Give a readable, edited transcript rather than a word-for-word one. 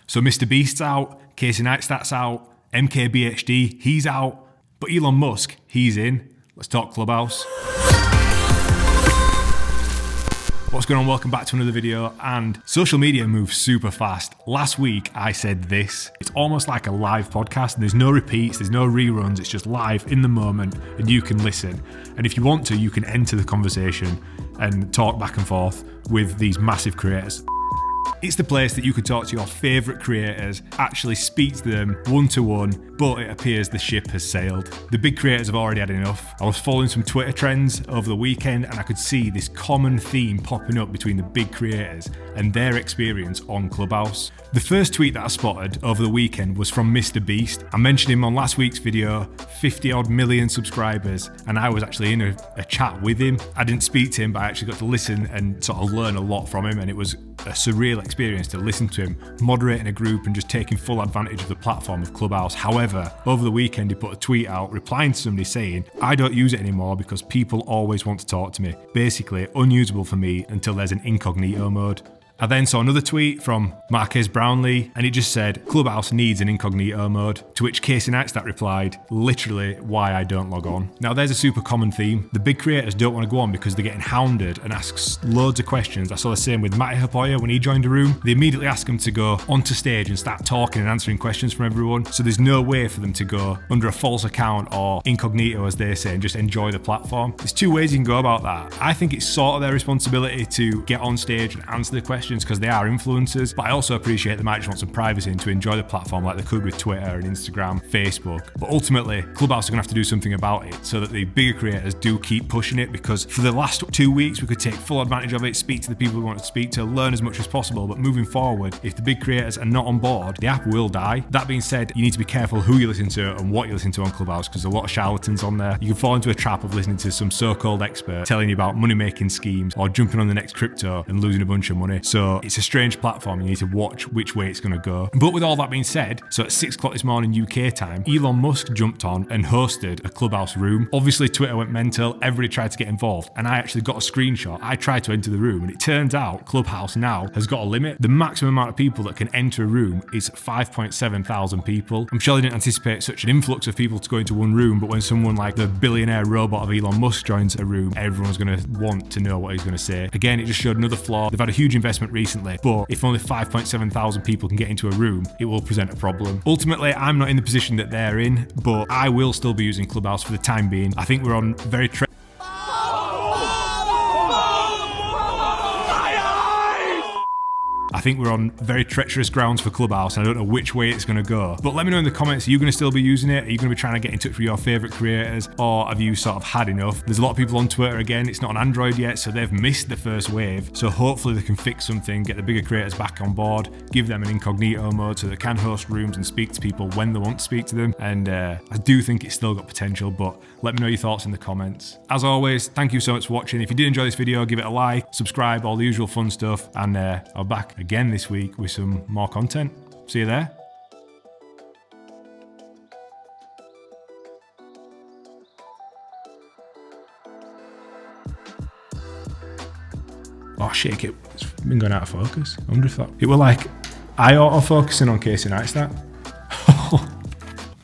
So Mr. Beast's out, Casey Neistat's out, MKBHD, he's out, but Elon Musk, he's in. Let's talk Clubhouse. What's going on? Welcome back to another video. And social media moves super fast. Last week I said this. It's almost like a live podcast. There's no repeats, there's no reruns. It's just live in the moment and you can listen. And if you want to, you can enter the conversation and talk back and forth with these massive creators. It's the place that you can talk to your favourite creators, actually speak to them one-to-one, but it appears the ship has sailed. The big creators have already had enough. I was following some Twitter trends over the weekend and I could see this common theme popping up between the big creators and their experience on Clubhouse. The first tweet that I spotted over the weekend was from Mr. Beast. I mentioned him on last week's video, 50 odd million subscribers, and I was actually in a chat with him. I didn't speak to him, but I actually got to listen and sort of learn a lot from him, and it was a surreal experience to listen to him moderating a group and just taking full advantage of the platform of Clubhouse. However, over the weekend he put a tweet out replying to somebody saying, I don't use it anymore because people always want to talk to me. Basically, unusable for me until there's an incognito mode. I then saw another tweet from Marquez Brownlee and it just said, Clubhouse needs an incognito mode, to which Casey Neistat replied, literally why I don't log on. Now there's a super common theme. The big creators don't want to go on because they're getting hounded and ask loads of questions. I saw the same with Matty Hapoya when he joined a room. They immediately ask him to go onto stage and start talking and answering questions from everyone. So there's no way for them to go under a false account or incognito, as they say, and just enjoy the platform. There's two ways you can go about that. I think it's sort of their responsibility to get on stage and answer the questions because they are influencers, but I also appreciate they might just want some privacy and to enjoy the platform like they could with Twitter and Instagram, Facebook. But ultimately, Clubhouse are going to have to do something about it so that the bigger creators do keep pushing it, because for the last 2 weeks we could take full advantage of it, speak to the people we want to speak to, learn as much as possible, but moving forward, if the big creators are not on board, the app will die. That being said, you need to be careful who you listen to and what you listen to on Clubhouse, because there's a lot of charlatans on there. You can fall into a trap of listening to some so-called expert telling you about money-making schemes or jumping on the next crypto and losing a bunch of money. So it's a strange platform. You need to watch which way it's going to go. But with all that being said, so at 6 o'clock this morning UK time, Elon Musk jumped on and hosted a Clubhouse room. Obviously Twitter went mental, everybody tried to get involved, and I actually got a screenshot. I tried to enter the room and it turns out Clubhouse now has got a limit. The maximum amount of people that can enter a room is 5.7 thousand people. I'm sure they didn't anticipate such an influx of people to go into one room, but when someone like the billionaire robot of Elon Musk joins a room, everyone's going to want to know what he's going to say. Again, it just showed another flaw. They've had a huge investment recently, but if only 5.7 thousand people can get into a room, it will present a problem. Ultimately, I'm not in the position that they're in, but I will still be using Clubhouse for the time being. I think we're on very treacherous grounds for Clubhouse, and I don't know which way it's going to go. But let me know in the comments, are you going to still be using it? Are you going to be trying to get in touch with your favourite creators? Or have you sort of had enough? There's a lot of people on Twitter again. It's not on Android yet, so they've missed the first wave. So hopefully they can fix something, get the bigger creators back on board, give them an incognito mode so they can host rooms and speak to people when they want to speak to them. And I do think it's still got potential, but let me know your thoughts in the comments. As always, thank you so much for watching. If you did enjoy this video, give it a like, subscribe, all the usual fun stuff, and I'll be back again this week with some more content. See you there. Oh shit, it's been going out of focus. I wonder if that... It were like eye auto-focusing on Casey Neistat.